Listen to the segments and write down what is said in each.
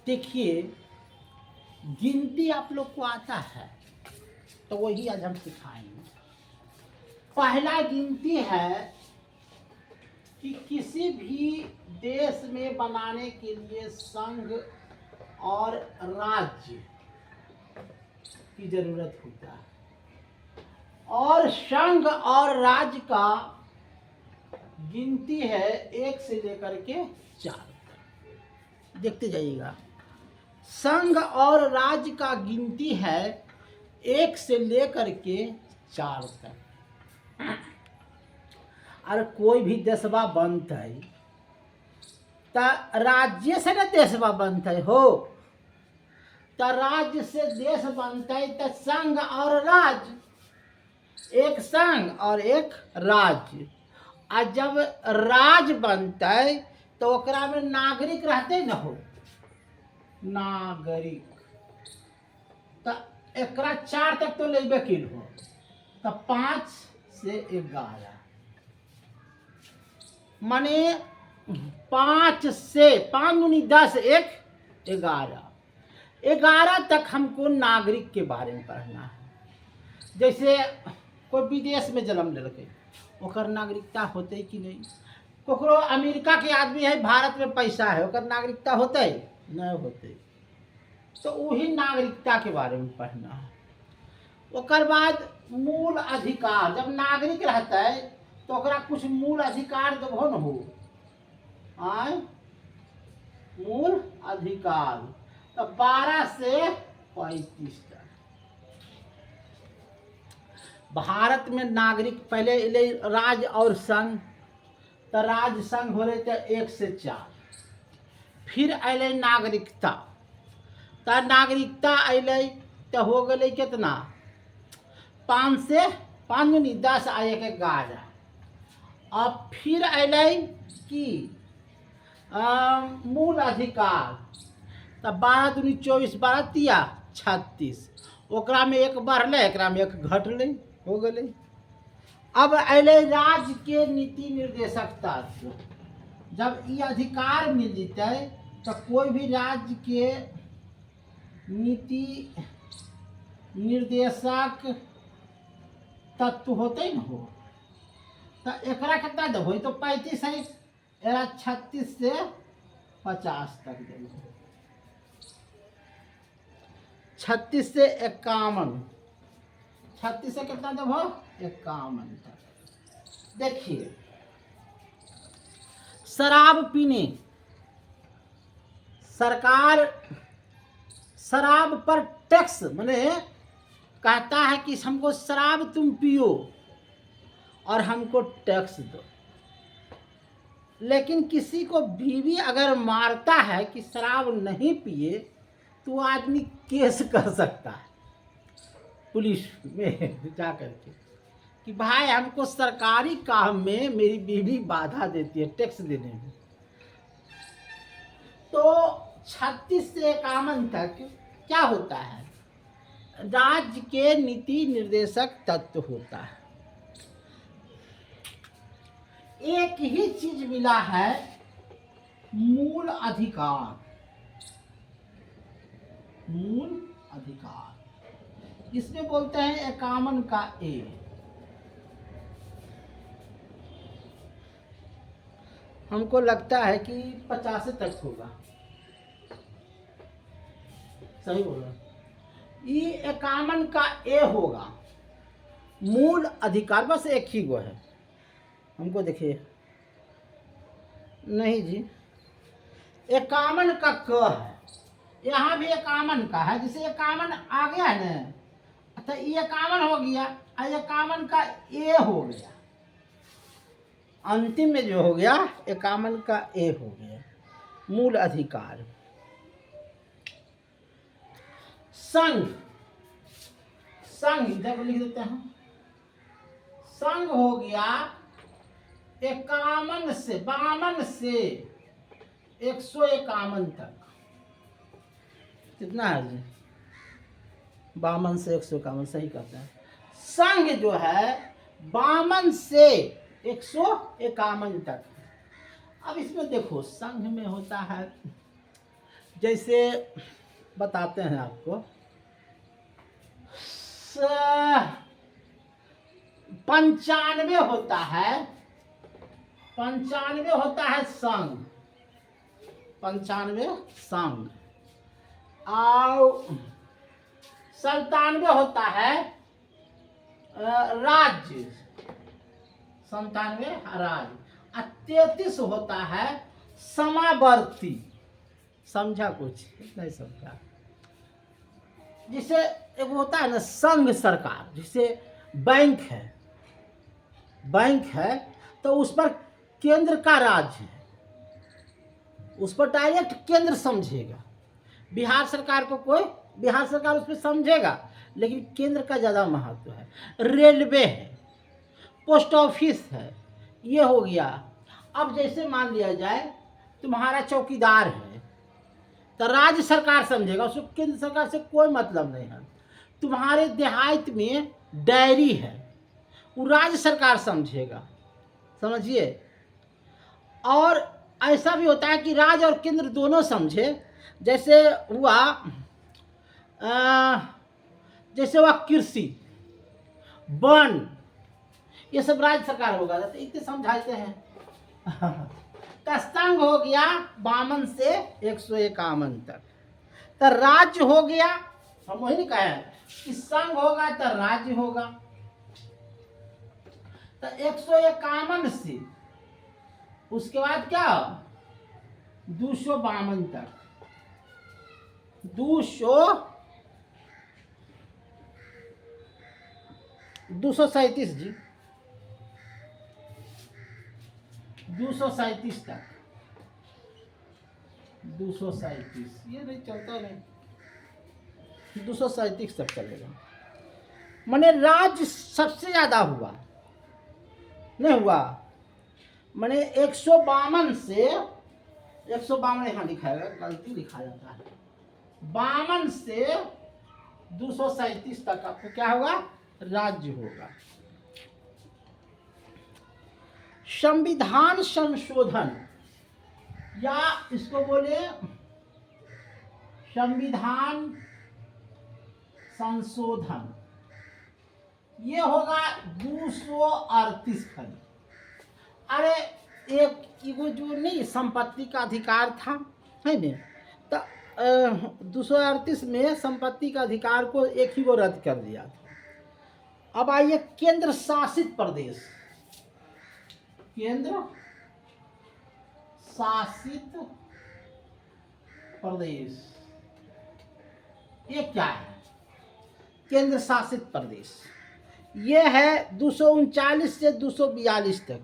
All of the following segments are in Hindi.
देखिए, गिनती आप लोग को आता है तो वही आज हम सिखाएंगे। पहला गिनती है कि किसी भी देश में बनाने के लिए संघ और राज्य की जरूरत होता है, और संघ और राज्य का गिनती है 1 से लेकर के 4 तक। देखते जाइएगा, संघ और राज्य का गिनती है 1 से लेकर के 4 तक। और कोई भी देशवा बनता है तो राज्य से न देशवा बनता है हो, तो राज्य से देश बनता है तो संघ और राज्य, एक संघ और एक राज्य। और जब राज्य बनता है तो ओकरा में नागरिक रहते न हो, नागरिक। तो एकरा 4 तक तो लेबे किल हो, तो 5 से 11 माने 5 से 5 दूनी 10, 1 11। 11 तक हमको नागरिक के बारे में पढ़ना है। जैसे कोई विदेश में जन्म लेलकै, ओकर नागरिकता होते कि नहीं। कोकरो अमेरिका के आदमी है, भारत में पैसा है, ओकर नागरिकता होते नहीं होते। तो वही नागरिकता के बारे में पढ़ना है। ओकर बाद मूल अधिकार, जब नागरिक रहता है तो ओकरा कुछ मूल अधिकार देबो न हो। आय मूल अधिकार तो 12 से 35 तक। भारत में नागरिक पहले अले राज्य और संघ, तो राज्य संघ हो रहे थे 1 से 4। फिर अले नागरिकता, तो नागरिकता अले तो हो गए कितना 5 से 5 दूनी 10 आ 1 11। अब फिर अले कि मूल अधिकार, तो 12 दूनी 24, 12 तिया 36। ओकरा में 1 बढ़ले, एकरा में 1 घटले, हो गए। अब अले राज्य के नीति निर्देशक तत्व। जब ये अधिकार मिल जते तो कोई भी राज्य के नीति निर्देशक तत्व होते न हो, तो एकरा कितना देबो, तो 35 है, एरा 36 से 50 तक देबो। 36 से 51, 36 से कितना देबो 51 तक। देखिए, शराब पीने, सरकार शराब पर टैक्स माने कहता है कि हमको शराब तुम पियो और हमको टैक्स दो। लेकिन किसी को बीवी अगर मारता है कि शराब नहीं पिए, तो आदमी केस कर सकता है पुलिस में जा करके कि भाई हमको सरकारी काम में मेरी बीवी बाधा देती है टैक्स देने में। तो 36 से 51 तक क्या होता है, राज्य के नीति निर्देशक तत्व होता है। एक ही चीज मिला है, मूल अधिकार। मूल अधिकार इसमें बोलते हैं 51 का ए। हमको लगता है कि 50 तक होगा, सही बोला। ये 51 का ए होगा मूल अधिकार, बस एक ही गो है। हमको देखिए, नहीं जी 51 का क है, यहाँ भी 51 का है। जैसे 51 आ गया है ना, तो ये 51 हो गया, और 51 का ए हो गया। अंतिम में जो हो गया 51 का ए हो गया मूल अधिकार। संघ, संघ इधर लिख देते हैं। संघ हो गया 51 से 52 से 151 तक। कितना है जी, 52 से 151, सही कहते हैं। संघ जो है 52 से 151 तक। अब इसमें देखो, संघ में होता है जैसे बताते हैं आपको, 95 होता है, 95 होता है संघ, 95 संघ, और 97 होता है राज्य, 97 राज्य, और 33 होता है समावर्ती। समझा? कुछ नहीं समझा? जिसे एक होता है ना संघ सरकार, जिसे बैंक है, बैंक है तो उस पर केंद्र का राज है, उस पर डायरेक्ट केंद्र समझेगा। बिहार सरकार को कोई, बिहार सरकार उस पर समझेगा, लेकिन केंद्र का ज़्यादा महत्व है। रेलवे है, पोस्ट ऑफिस है, ये हो गया। अब जैसे मान लिया जाए तुम्हारा चौकीदार है, तो राज्य सरकार समझेगा, उसको केंद्र सरकार से कोई मतलब नहीं है। तुम्हारे देहात में डायरी है, वो राज्य सरकार समझेगा, समझिए। और ऐसा भी होता है कि राज्य और केंद्र दोनों समझे। जैसे हुआ जैसे हुआ कृषि, वन, ये सब राज्य सरकार होगा, तो इतने समझाते हैं। तो संघ हो गया 52 से 151 तक, तो राज्य हो गया, हम वही नहीं कहे कि संघ होगा तो राज्य होगा। तो 151 से उसके बाद क्या 252 तक, 237 जी, 237 तक, 237, ये नहीं चलता नहीं, 237 तक चलेगा। माने राज्य सबसे ज्यादा हुआ, नहीं हुआ? माने 152 से 152 यहाँ लिखाएगा, गलती लिखा जाता है, 52 से 237 तक आपको क्या होगा? राज्य होगा। संविधान संशोधन, या इसको बोले संविधान संशोधन, ये होगा 238 खंड। अरे एक वो जो नहीं संपत्ति का अधिकार था, है ना, तो 238 में संपत्ति का अधिकार को एक ही वो रद्द कर दिया था। अब आइए केंद्र शासित प्रदेश, केंद्र शासित प्रदेश, ये क्या है? केंद्र शासित प्रदेश ये है 239 से 242 तक।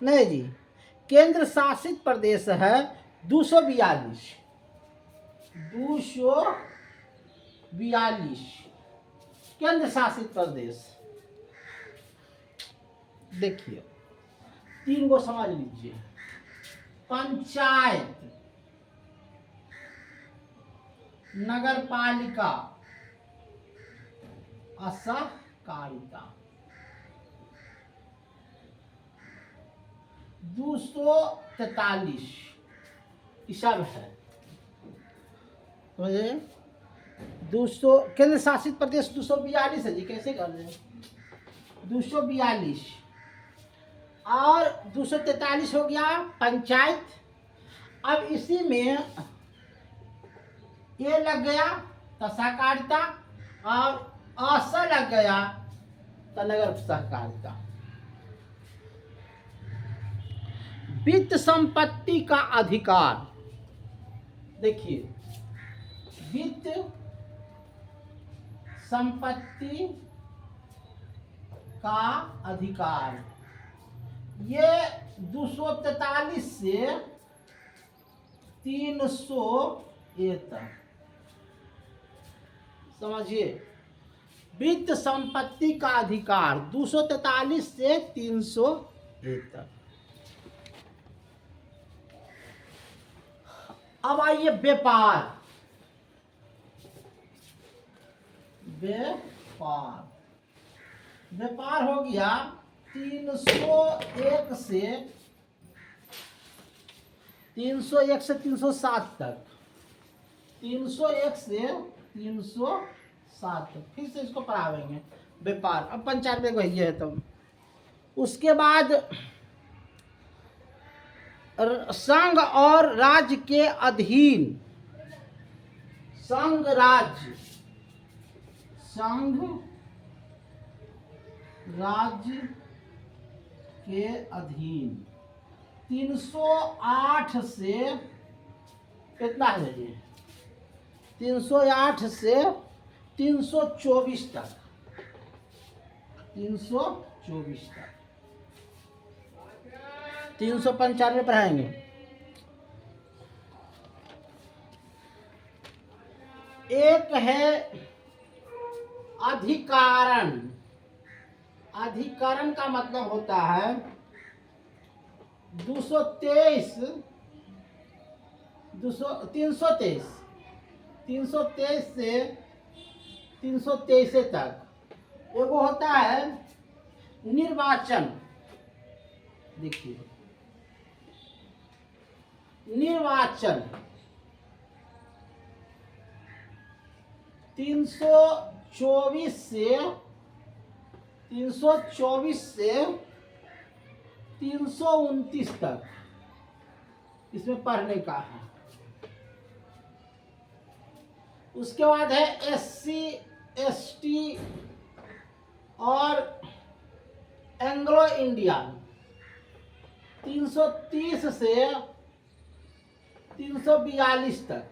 नहीं जी, केंद्र शासित प्रदेश है 242, 242 केंद्र शासित प्रदेश। देखिए 3 को समझ लीजिए, पंचायत, नगर पालिका, असहकारिता। 243 ये सब है, समझे? 200 केंद्र शासित प्रदेश 242 है जी, कैसे कर रहे हैं? 242 और 243 हो गया पंचायत। अब इसी में ये लग गया तो सहकारिता, और असा लग गया तो नगर सहकारिता। वित्त संपत्ति का अधिकार, देखिए वित्त संपत्ति का अधिकार, ये 243 से 300 तक, समझिए। वित्त संपत्ति का अधिकार 243 से 300 तक। अब आइए व्यापार, व्यापार, व्यापार हो गया 301 से 301 से 307 तक, 301 से 307 तक, फिर से इसको पढ़ावेंगे व्यापार। अब 95 वही है। तो उसके बाद संघ और राज्य के अधीन, संघ राज्य, संघ राज्य के अधीन 308 से कितना है ये, 308 से 324 तक, 324 तक। 395 पढ़ाएंगे। एक है अधिकारण। अधिकरण का मतलब होता है 323 से 323 तक। एगो होता है निर्वाचन। देखिए, निर्वाचन 324 से 329 तक इसमें पढ़ने का है। उसके बाद है SC ST और एंग्लो इंडियन 330 से 342 तक।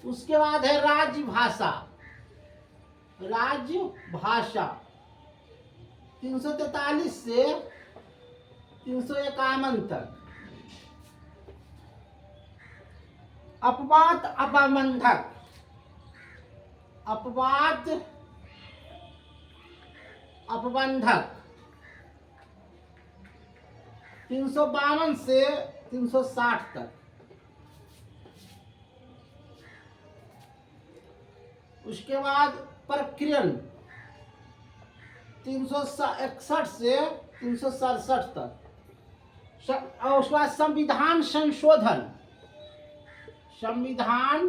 उसके बाद है राजभाषा। राजभाषा 343 से 351 तक। अपवाद अपबंधक, अपवाद अपबंधक 352 से 360 तक। उसके बाद प्रक्रियन 361 से 367 तक। और उसके बाद संविधान संशोधन, संविधान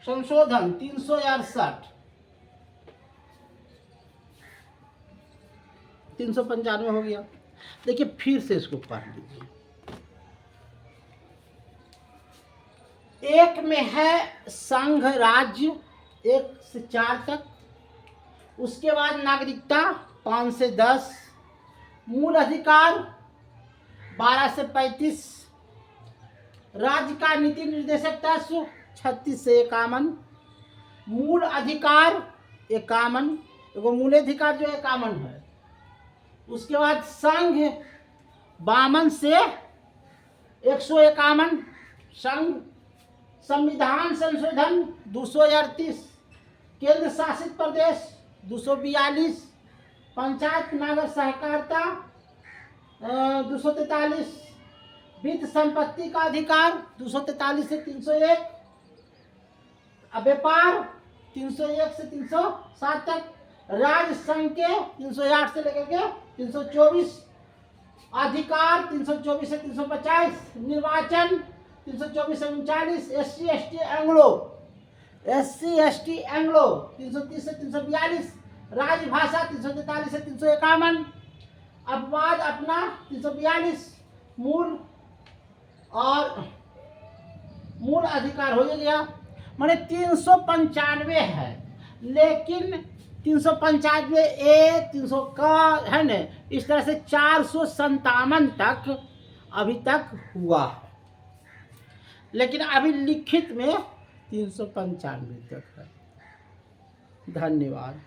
संशोधन 368। 395 हो गया। देखिए फिर से इसको पढ़ लीजिए। एक में है संघ राज्य 1 से 4 तक। उसके बाद नागरिकता 5 से 10। मूल अधिकार 12 से 35। राज्य का नीति निर्देशक तत्व 36 से 51। मूल अधिकार 51, एगो मूलाधिकार जो 51 है। उसके बाद संघ 52 से 151। संघ संविधान संशोधन 238। केंद्र शासित प्रदेश 242। पंचायत नगर सहकारिता 243। वित्त संपत्ति का अधिकार 243 से 301। व्यापार 301 से 307 तक। राज्य संघ के 308 से लेकर के 324। अधिकार 324 से 350। निर्वाचन 324 से 39। SC ST एंग्लो 330 से 342। राजभाषा 343 से 351। अपवाद अपना 342। मूल और मूल अधिकार हो गया। माने 395 है, लेकिन 395A 300 का है न, इस तरह से 457 तक अभी तक हुआ है, लेकिन अभी लिखित में 395 तक है। धन्यवाद।